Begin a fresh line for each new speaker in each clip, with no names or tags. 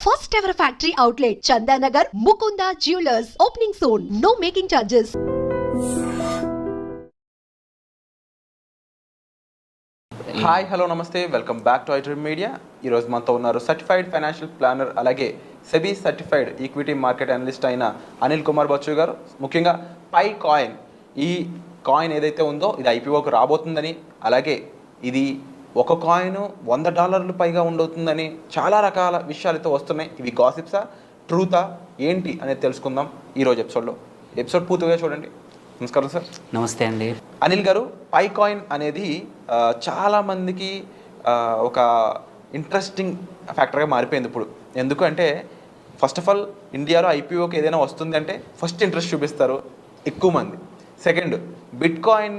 First ever factory outlet, Chandanagar, Mukunda Jewelers, opening soon. No making charges.
Hi hello నమస్తే welcome back to iDream media. ఈరోజు మనతో ఉన్నారు certified financial planner అలాగే SEBI certified equity market analyst అయిన అనిల్ కుమార్ బచ్చు గారు. ముఖ్యంగా పై coin, ఈ కాయిన్ ఏదైతే ఉందో ఇది ఐపీఓకి రాబోతుందని, అలాగే ఇది ఒక కాయిన్ $100 పైగా ఉండవుతుందని చాలా రకాల విషయాలతో వస్తున్నాయి. ఇవి గాసిప్సా, ట్రూతా, ఏంటి అనేది తెలుసుకుందాం ఈరోజు ఎపిసోడ్ పూర్తిగా చూడండి. నమస్కారం సార్.
నమస్తే అండి.
అనిల్ గారు, పై కాయిన్ అనేది చాలామందికి ఒక ఇంట్రెస్టింగ్ ఫ్యాక్టర్గా మారిపోయింది ఇప్పుడు. ఎందుకంటే ఫస్ట్ ఆఫ్ ఆల్ ఇండియాలో ఐపీఓకి ఏదైనా వస్తుంది అంటే ఫస్ట్ ఇంట్రెస్ట్ చూపిస్తారు ఎక్కువ మంది. సెకండ్, బిట్ కాయిన్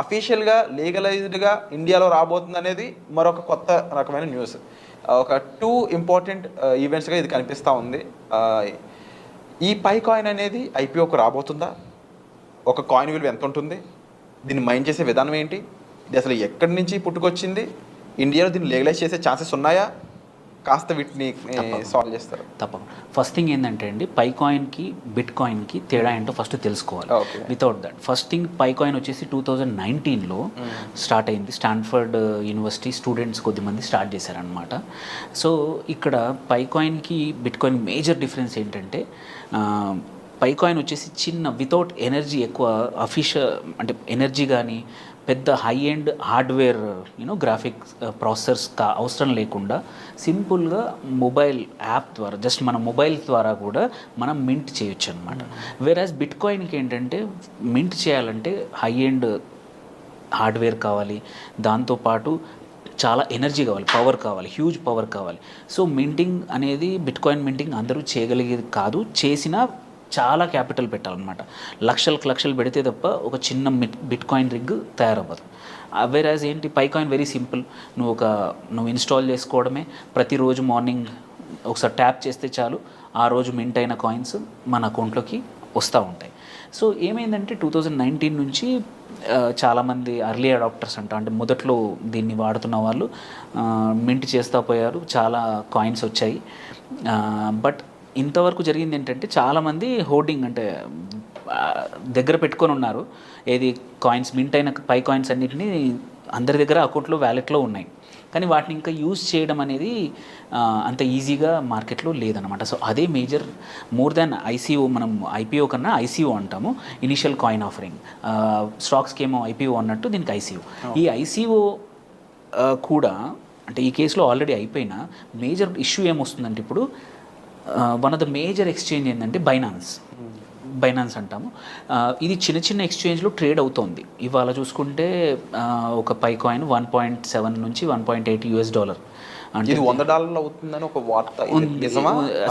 అఫీషియల్గా లీగలైజ్డ్గా ఇండియాలో రాబోతుంది అనేది మరొక కొత్త రకమైన న్యూస్. ఒక 2 ఇంపార్టెంట్ ఈవెంట్స్గా ఇది కనిపిస్తూ ఉంది. ఈ పై కాయిన్ అనేది ఐపీఓకి రాబోతుందా? ఒక కాయిన్ విలువ ఎంత ఉంటుంది? దీన్ని మైండ్ చేసే విధానం ఏంటి? ఇది అసలు ఎక్కడి నుంచి పుట్టుకొచ్చింది? ఇండియాలో దీన్ని లీగలైజ్ చేసే ఛాన్సెస్ ఉన్నాయా? కాస్త వీటిని సాల్వ్ చేస్తారు.
తప్పకుండా. ఫస్ట్ థింగ్ ఏంటంటే అండి, పై కాయిన్కి బిట్ కాయిన్కి తేడా ఏంటో ఫస్ట్ తెలుసుకోవాలి. Without that, first thing, Pi coin వచ్చేసి 2019లో స్టార్ట్ అయింది. స్టాన్ఫర్డ్ యూనివర్సిటీ స్టూడెంట్స్ కొద్దిమంది స్టార్ట్ చేశారనమాట. సో ఇక్కడ పై కాయిన్కి బిట్ కాయిన్ మేజర్ డిఫరెన్స్ ఏంటంటే, పై కాయిన్ వచ్చేసి చిన్న, వితౌట్ ఎనర్జీ, ఎక్కువ అఫీషియల్ అంటే ఎనర్జీ కానీ పెద్ద high end hardware graphics processors అవసరం లేకుండా సింపుల్గా మొబైల్ యాప్ ద్వారా, జస్ట్ మన మొబైల్ ద్వారా కూడా మనం మింట్ చేయొచ్చు అనమాట. వేరాజ్ బిట్ కాయిన్కి ఏంటంటే, మింట్ చేయాలంటే హై ఎండ్ హార్డ్వేర్ కావాలి, దాంతోపాటు చాలా ఎనర్జీ కావాలి, పవర్ కావాలి, హ్యూజ్ పవర్ కావాలి. సో మింటింగ్ అనేది, బిట్ కాయిన్ మింటింగ్ అందరూ చేయగలిగేది కాదు. చేసినా చాలా క్యాపిటల్ పెట్టాలన్నమాట. లక్షలు పెడితే తప్ప ఒక చిన్న బిట్ కాయిన్ రిగ్ తయారవ్వదు. వేరాజ్ ఏంటి, పై కాయిన్ వెరీ సింపుల్. నువ్వు ఇన్స్టాల్ చేసుకోవడమే. ప్రతిరోజు మార్నింగ్ ఒకసారి ట్యాప్ చేస్తే చాలు, ఆ రోజు మింట్ అయిన కాయిన్స్ మన అకౌంట్లోకి వస్తూ ఉంటాయి. సో ఏమైందంటే 2019 నుంచి చాలామంది అర్లీ అడాప్టర్స్ అంటే మొదట్లో దీన్ని వాడుతున్న వాళ్ళు మింట్ చేస్తూ పోయారు. చాలా కాయిన్స్ వచ్చాయి. బట్ ఇంతవరకు జరిగింది ఏంటంటే, చాలామంది హోర్డింగ్ అంటే దగ్గర పెట్టుకొని ఉన్నారు. ఏది కాయిన్స్, మింట్ అయిన పై కాయిన్స్ అన్నిటినీ అందరి దగ్గర అకౌంట్లో, వ్యాలెట్లో ఉన్నాయి. కానీ వాటిని ఇంకా యూజ్ చేయడం అనేది అంత ఈజీగా మార్కెట్లో లేదనమాట. సో అదే మేజర్, మోర్ దాన్ ఐసీఓ. మనం ఐపీఓ కన్నా ఐసీఓ అంటాము, ఇనిషియల్ కాయిన్ ఆఫరింగ్. స్టాక్స్కి ఏమో ఐపీఓ అన్నట్టు దీనికి ఐసీఓ. ఈ ఐసీఓ కూడా అంటే ఈ కేసులో ఆల్రెడీ అయిపోయిన మేజర్ ఇష్యూ ఏమొస్తుందంటే, ఇప్పుడు one of the major exchange ఏంటంటే బైనాన్స్ అంటాము. ఇది చిన్న ఎక్స్చేంజ్లో ట్రేడ్ అవుతోంది. ఇవాళ చూసుకుంటే ఒక పై కాయిన్ 1.7 నుంచి $1.8
అంటే $100 అవుతుందని ఒక వార్త,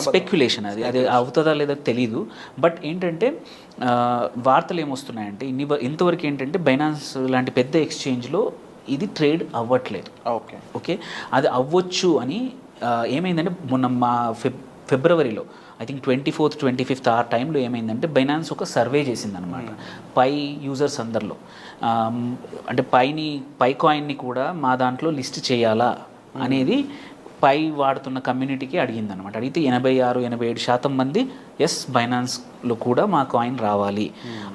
స్పెక్యులేషన్. అది అవుతుందా లేదా తెలీదు. బట్ ఏంటంటే వార్తలు ఏమొస్తున్నాయంటే, ఇంతవరకు ఏంటంటే బైనాన్స్ లాంటి పెద్ద ఎక్స్చేంజ్లో ఇది ట్రేడ్ అవ్వట్లేదు. ఓకే, అది అవ్వచ్చు అని ఏమైందంటే, మొన్న మా ఫిబ్రవరిలో ఐ థింక్ 24th 25th ఆ టైంలో ఏమైందంటే, బైనాన్స్ ఒక సర్వే చేసిందనమాట పై యూజర్స్ అందరిలో. అంటే పై కాయిన్ని కూడా మా దాంట్లో లిస్ట్ చేయాలా అనేది పై వాడుతున్న కమ్యూనిటీకి అడిగిందనమాట. అడిగితే 86-87% మంది ఎస్, బైనాన్స్లో కూడా మా కాయిన్ రావాలి.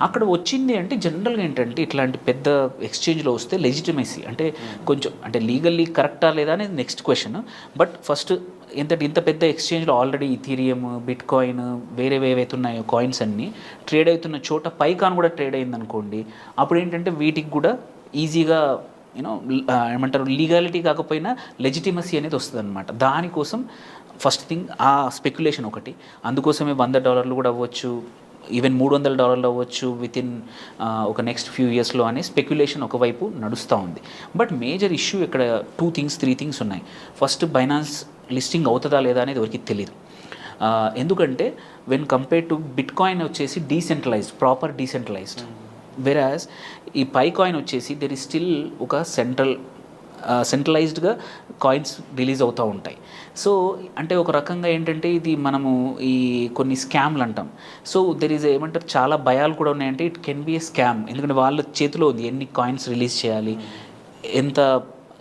అక్కడ వచ్చింది అంటే, జనరల్గా ఏంటంటే ఇట్లాంటి పెద్ద ఎక్స్చేంజ్లో వస్తే లెజిటిమసీ అంటే కొంచెం, అంటే లీగల్లీ కరెక్టా లేదా అనేది నెక్స్ట్ క్వశ్చన్. బట్ ఫస్ట్ ఇంత పెద్ద ఎక్స్చేంజ్లో ఆల్రెడీ ఇథీరియం, బిట్ కాయిన్, వేరే ఏవైతే ఉన్నాయో కాయిన్స్ అన్నీ ట్రేడ్ అవుతున్న చోట పై కాయిన్ కూడా ట్రేడ్ అయిందనుకోండి, అప్పుడు ఏంటంటే వీటికి కూడా ఈజీగా ఏమంటారు, లీగాలిటీ కాకపోయినా లెజిటిమసీ అనేది వస్తుంది అనమాట. దానికోసం ఫస్ట్ థింగ్ ఆ స్పెక్యులేషన్ ఒకటి. అందుకోసమే $100 కూడా అవ్వచ్చు, ఈవెన్ $300 అవ్వచ్చు వితిన్ ఒక నెక్స్ట్ ఫ్యూ ఇయర్స్లో అనే స్పెక్యులేషన్ ఒకవైపు నడుస్తూ ఉంది. బట్ మేజర్ ఇష్యూ ఇక్కడ 3 థింగ్స్ ఉన్నాయి. ఫస్ట్, బైనాన్స్ లిస్టింగ్ అవుతుందా లేదా అనేది ఎవరికి తెలియదు. ఎందుకంటే when compare to bit coin వచ్చేసి ప్రాపర్ డీసెంట్రలైజ్డ్. వెరాజ్ ఈ పై కాయిన్ వచ్చేసి దెర్ ఇస్ స్టిల్ ఒక సెంట్రలైజ్డ్గా కాయిన్స్ రిలీజ్ అవుతూ ఉంటాయి. సో అంటే ఒక రకంగా ఏంటంటే, ఇది మనము ఈ కొన్ని స్కామ్లు అంటాం. సో దెర్ ఈజ్ ఏమంటారు, చాలా భయాలు కూడా ఉన్నాయంటే it can be A scam. ఎందుకంటే వాళ్ళ చేతిలో ఉంది ఎన్ని కాయిన్స్ రిలీజ్ చేయాలి, ఎంత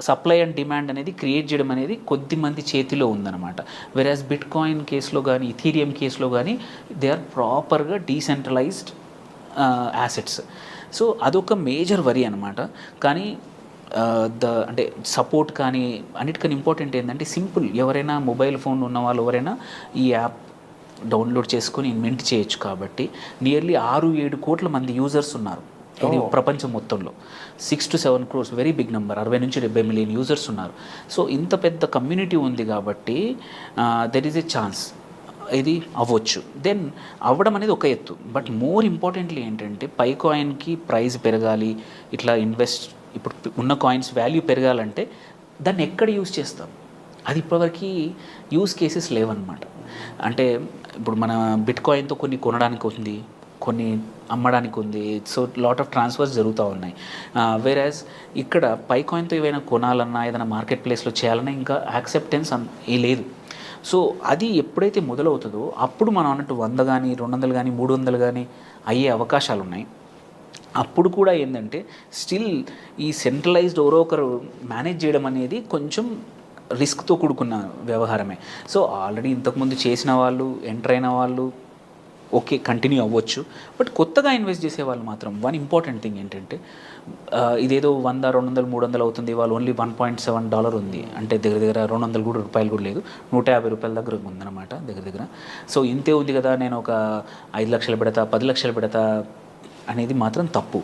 సప్లై అండ్ డిమాండ్ అనేది క్రియేట్ చేయడం అనేది కొద్ది మంది చేతిలో ఉందన్నమాట. వెరాజ్ బిట్ కాయిన్ కేసులో కానీ ఇథీరియం కేసులో కానీ దే ఆర్ ప్రాపర్గా డీసెంట్రలైజ్డ్ యాసెట్స్. సో అదొక మేజర్ వరీ అనమాట. కానీ అంటే సపోర్ట్ కానీ అన్నిటికన్నా ఇంపార్టెంట్ ఏంటంటే సింపుల్, ఎవరైనా మొబైల్ ఫోన్ ఉన్న వాళ్ళు ఎవరైనా ఈ యాప్ డౌన్లోడ్ చేసుకొని మింట్ చేయొచ్చు. కాబట్టి నియర్లీ 6-7 కోట్ల మంది యూజర్స్ ఉన్నారు ఇది ప్రపంచం మొత్తంలో. 6 to 7 crores very big number, 60 నుంచి 70 మిలియన్ యూజర్స్ ఉన్నారు. సో ఇంత పెద్ద కమ్యూనిటీ ఉంది కాబట్టి దెర్ ఈజ్ ఎ ఛాన్స్ ఇది అవ్వచ్చు. దెన్ అవ్వడం అనేది ఒక ఎత్తు, బట్ మోర్ ఇంపార్టెంట్లీ ఏంటంటే పై కాయిన్కి ప్రైస్ పెరగాలి, ఇట్లా ఇప్పుడు ఉన్న కాయిన్స్ వాల్యూ పెరగాలంటే దాన్ని ఎక్కడ యూజ్ చేస్తాం, అది ఇప్పటివరకు యూజ్ కేసెస్ లేవన్నమాట. అంటే ఇప్పుడు మన బిట్ కాయిన్తో కొన్ని కొనడానికి ఉంది, కొన్ని అమ్మడానికి ఉంది. సో లాట్ ఆఫ్ ట్రాన్స్ఫర్స్ జరుగుతూ ఉన్నాయి. వేరాజ్ ఇక్కడ పై కాయిన్తో ఏవైనా కొనాలన్నా ఏదైనా మార్కెట్ ప్లేస్లో చేయాలన్నా ఇంకా యాక్సెప్టెన్స్ లేదు. సో అది ఎప్పుడైతే మొదలవుతుందో అప్పుడు మనం అన్నట్టు 100 కానీ 200 కానీ 300 కానీ అయ్యే అవకాశాలు ఉన్నాయి. అప్పుడు కూడా ఏంటంటే స్టిల్ ఈ సెంట్రలైజ్డ్ ఎవరో ఒకరు మేనేజ్ చేయడం అనేది కొంచెం రిస్క్తో కూడుకున్న వ్యవహారమే. సో ఆల్రెడీ ఇంతకుముందు చేసిన వాళ్ళు, ఎంటర్ అయిన వాళ్ళు ఓకే కంటిన్యూ అవ్వచ్చు. బట్ కొత్తగా ఇన్వెస్ట్ చేసే వాళ్ళు మాత్రం వన్ ఇంపార్టెంట్ థింగ్ ఏంటంటే ఇదేదో 100, 200, 300 అవుతుంది, వాళ్ళు ఓన్లీ $1.7 ఉంది అంటే దగ్గర 200 కూడా రూపాయలు కూడా లేదు, $150 దగ్గర ఉందన్నమాట దగ్గర. సో ఇంతే ఉంది కదా, నేను ఒక 5 లక్షలు పెడతా, 10 లక్షలు పెడతా అనేది మాత్రం తప్పు.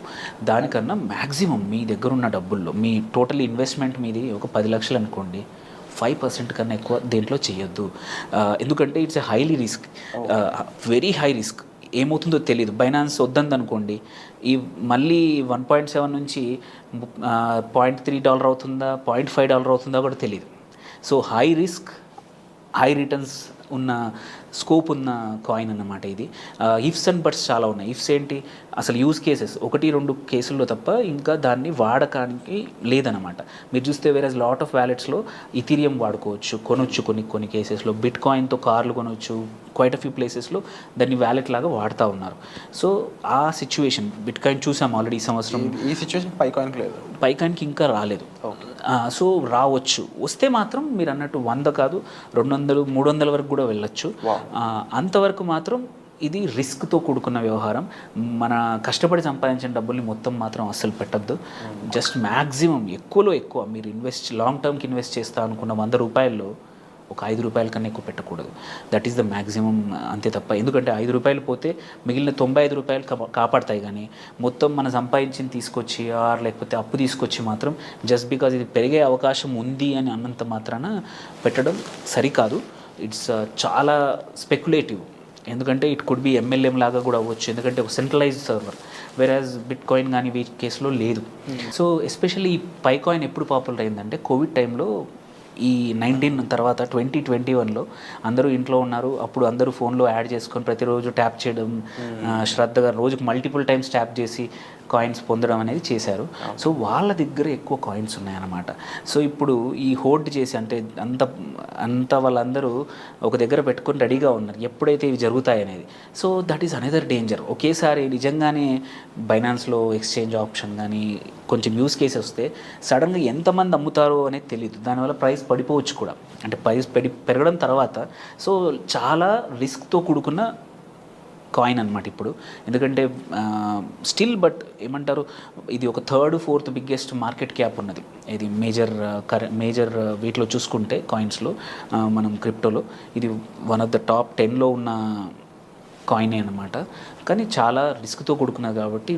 దానికన్నా మ్యాక్సిమం మీ దగ్గర ఉన్న డబ్బుల్లో మీ టోటల్ ఇన్వెస్ట్మెంట్ మీది ఒక 10 లక్షలు అనుకోండి, 5% కన్నా ఎక్కువ దేంట్లో చేయొద్దు. ఎందుకంటే it's a highly risk, very high risk. ఏమవుతుందో తెలియదు. బైనాన్స్ వద్దంది అనుకోండి, ఈ మళ్ళీ 1.7 నుంచి $0.3 అవుతుందా, $0.5 అవుతుందా కూడా తెలియదు. So high risk high returns ఉన్న స్కోప్ ఉన్న కాయిన్ అన్నమాట ఇది. ఇఫ్స్ అండ్ బట్స్ చాలా ఉన్నాయి. ఇఫ్స్ ఏంటి, అసలు యూజ్ కేసెస్ 1-2 కేసుల్లో తప్ప ఇంకా దాన్ని వాడకానికి లేదనమాట. మీరు చూస్తే వేరేస్ లాట్ ఆఫ్ వ్యాలెట్స్లో ఇథీరియం వాడుకోవచ్చు, కొనొచ్చు కొన్ని కేసెస్లో. బిట్ కాయిన్తో కార్లు కొనవచ్చు, క్వైట్ అ ఫ్యూ ప్లేసెస్లో దాన్ని వ్యాలెట్ లాగా వాడుతూ ఉన్నారు. సో ఆ సిచ్యువేషన్ బిట్ కాయిన్ చూసాం ఆల్రెడీ ఈ సంవత్సరం.
ఈ సిచ్యువేషన్ పై కాయిన్కి లేదు,
పై కాయిన్కి ఇంకా రాలేదు. సో రావచ్చు, వస్తే మాత్రం మీరు అన్నట్టు 100 కాదు 200, 300 వరకు కూడా వెళ్ళొచ్చు. అంతవరకు మాత్రం ఇది రిస్క్తో కూడుకున్న వ్యవహారం. మన కష్టపడి సంపాదించిన డబ్బుల్ని మొత్తం మాత్రం అస్సలు పెట్టద్దు. జస్ట్ మ్యాక్సిమం ఎక్కువలో ఎక్కువ మీరు లాంగ్ టర్మ్కి ఇన్వెస్ట్ చేస్తా అనుకున్న $100 ఒక $5 కన్నా ఎక్కువ పెట్టకూడదు. దట్ ఈస్ ద మ్యాక్సిమం, అంతే తప్ప. ఎందుకంటే $5 పోతే మిగిలిన $95 కాపాడతాయి. కానీ మొత్తం మనం సంపాదించింది తీసుకొచ్చి లేకపోతే అప్పు తీసుకొచ్చి మాత్రం జస్ట్ బికాజ్ ఇది పెరిగే అవకాశం ఉంది అని అన్నంత మాత్రాన పెట్టడం సరికాదు. ఇట్స్ చాలా స్పెక్యులేటివ్. ఎందుకంటే ఇట్ కుడ్ బి MLM లాగా కూడా అవ్వచ్చు, ఎందుకంటే ఒక సెంట్రలైజ్డ్ సర్వర్. వేరాజ్ బిట్ కాయిన్ కానీ వీటి కేసులో లేదు. సో ఎస్పెషల్లీ ఈ పై కాయిన్ ఎప్పుడు పాపులర్ అయిందంటే కోవిడ్ టైంలో, ఈ 19 తర్వాత 2021లో అందరూ ఇంట్లో ఉన్నారు. అప్పుడు అందరూ ఫోన్లో యాడ్ చేసుకొని ప్రతిరోజు ట్యాప్ చేయడం, శ్రద్ధగా రోజుకు మల్టిపుల్ టైమ్స్ ట్యాప్ చేసి కాయిన్స్ పొందడం అనేది చేశారు. సో వాళ్ళ దగ్గర ఎక్కువ కాయిన్స్ ఉన్నాయన్నమాట. సో ఇప్పుడు ఈ హోల్డ్ చేసి అంటే అంత వాళ్ళందరూ ఒక దగ్గర పెట్టుకొని రెడీగా ఉన్నారు ఎప్పుడైతే ఇవి జరుగుతాయి అనేది. So that is another danger. ఒకేసారి నిజంగానే బైనాన్స్లో ఎక్స్చేంజ్ ఆప్షన్ కానీ కొంచెం యూస్ కేసు వస్తే సడన్గా ఎంతమంది అమ్ముతారో అనేది తెలియదు. దానివల్ల ప్రైస్ పడిపోవచ్చు కూడా, అంటే ప్రైస్ పెరగడం తర్వాత. సో చాలా రిస్క్తో కూడుకున్న కాయిన్ అనమాట ఇప్పుడు. ఎందుకంటే స్టిల్ బట్ ఏమంటారు, ఇది ఒక 3rd, 4th biggest market cap ఉన్నది. ఇది మేజర్ వీటిలో చూసుకుంటే కాయిన్స్లో, మనం క్రిప్టోలో ఇది వన్ ఆఫ్ ద టాప్ 10లో ఉన్న కాయినే అనమాట. కానీ చాలా రిస్క్తో కూడుకున్నది కాబట్టి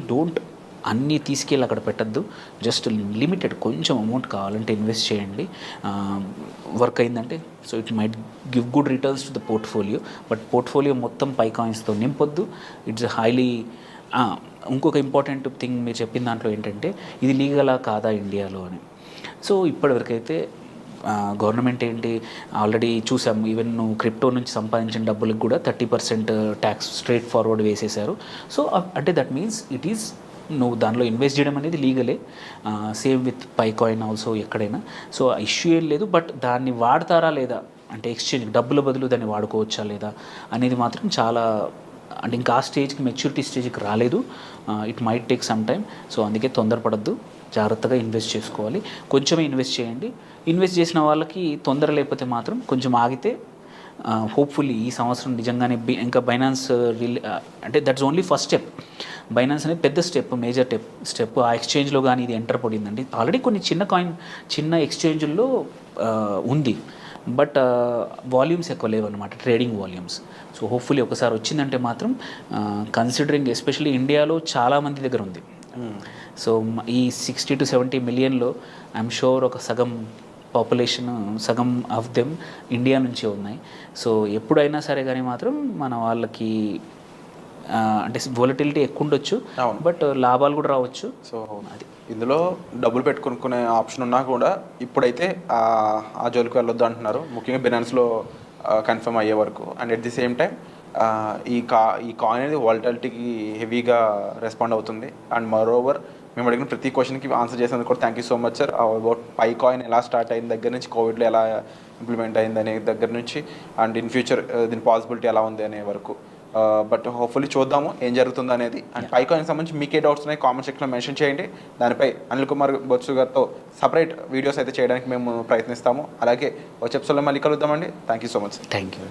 అన్నీ తీసుకెళ్ళి అక్కడ పెట్టద్దు. జస్ట్ లిమిటెడ్ కొంచెం అమౌంట్ కావాలంటే ఇన్వెస్ట్ చేయండి. వర్క్ అయిందంటే so it might give good returns to the portfolio. But portfolio మొత్తం పై కాయిన్స్తో నింపొద్దు. It's highly. ఇంకొక ఇంపార్టెంట్ థింగ్ మీరు చెప్పిన దాంట్లో ఏంటంటే ఇది లీగలా కాదా ఇండియాలో అని. సో ఇప్పటివరకైతే గవర్నమెంట్ ఏంటి ఆల్రెడీ చూసాము, ఈవెన్ నువ్వు క్రిప్టో నుంచి సంపాదించిన డబ్బులకు కూడా 30% ట్యాక్స్ స్ట్రేట్ ఫార్వర్డ్ వేసేశారు. సో అంటే దట్ మీన్స్ ఇట్ ఈస్ నువ్వు దానిలో ఇన్వెస్ట్ చేయడం అనేది లీగలే. Same with Pi coin also ఎక్కడైనా. సో ఇష్యూ ఏం లేదు. బట్ దాన్ని వాడతారా లేదా, అంటే ఎక్స్చేంజ్ డబ్బుల బదులు దాన్ని వాడుకోవచ్చా లేదా అనేది మాత్రం చాలా, అంటే ఇంకా ఆ స్టేజ్కి మెచ్యూరిటీ స్టేజ్కి రాలేదు. It might take some time. So అందుకే తొందరపడద్దు. జాగ్రత్తగా ఇన్వెస్ట్ చేసుకోవాలి. కొంచెమే ఇన్వెస్ట్ చేయండి. ఇన్వెస్ట్ చేసిన వాళ్ళకి తొందర లేకపోతే మాత్రం కొంచెం ఆగితే హోప్ఫుల్లీ ఈ సంవత్సరం నిజంగానే ఇంకా బైనాన్స్ అంటే that's only first step. Binance అనేది పెద్ద స్టెప్, మేజర్ స్టెప్. ఆ ఎక్స్చేంజ్లో కానీ ఇది ఎంటర్ పడిందండి. ఆల్రెడీ కొన్ని చిన్న ఎక్స్చేంజ్ల్లో ఉంది, బట్ వాల్యూమ్స్ ఎక్కువ లేవు అనమాట, ట్రేడింగ్ వాల్యూమ్స్. సో హోప్ఫుల్లీ ఒకసారి వచ్చిందంటే మాత్రం కన్సిడరింగ్ ఎస్పెషల్లీ ఇండియాలో చాలామంది దగ్గర ఉంది. సో ఈ 60 to 70 మిలియన్లో ఐఎమ్ షూర్ ఒక సగం పాపులేషన్, సగం ఆఫ్ దెమ్ ఇండియా నుంచే ఉన్నాయి. సో ఎప్పుడైనా సరే కానీ మాత్రం మన వాళ్ళకి అంటే వోలటిలిటీ ఎక్కువ ఉండొచ్చు, బట్ లాభాలు కూడా రావచ్చు.
సో అది ఇందులో డబ్బులు పెట్టుకునే ఆప్షన్ ఉన్నా కూడా ఇప్పుడైతే ఆ జోలికి వెళ్ళొద్దు అంటున్నారు, ముఖ్యంగా బినాన్స్లో కన్ఫర్మ్ అయ్యే వరకు. And at the same time ఈ కాయిన్ అనేది వాలటిలిటీకి హెవీగా రెస్పాండ్ అవుతుంది. అండ్ మరోవర్ మేము అడిగిన ప్రతి క్వశ్చన్కి ఆన్సర్ చేసినందుకు కూడా thank you so much sir. About Pi coin ఎలా స్టార్ట్ అయిన దగ్గర నుంచి, కోవిడ్లో ఎలా ఇంప్లిమెంట్ అయింది అనే దగ్గర నుంచి, అండ్ ఇన్ ఫ్యూచర్ దీని పాసిబిలిటీ ఎలా ఉంది అనే వరకు. బట్ హోప్ఫుల్లీ చూద్దాము ఏం జరుగుతుంది అనేది. అండ్ పై కాయిన్కి సంబంధించి మీకే డౌట్స్ ఉన్నాయి కామెంట్ సెక్షన్లో మెన్షన్ చేయండి. దానిపై అనిల్ కుమార్ బొత్సు గారితో సపరేట్ వీడియోస్ అయితే చేయడానికి మేము ప్రయత్నిస్తాము. అలాగే వచ్చే ఎపిసోడ్లో మళ్ళీ కలుద్దామండి. Thank you so much.
Thank you.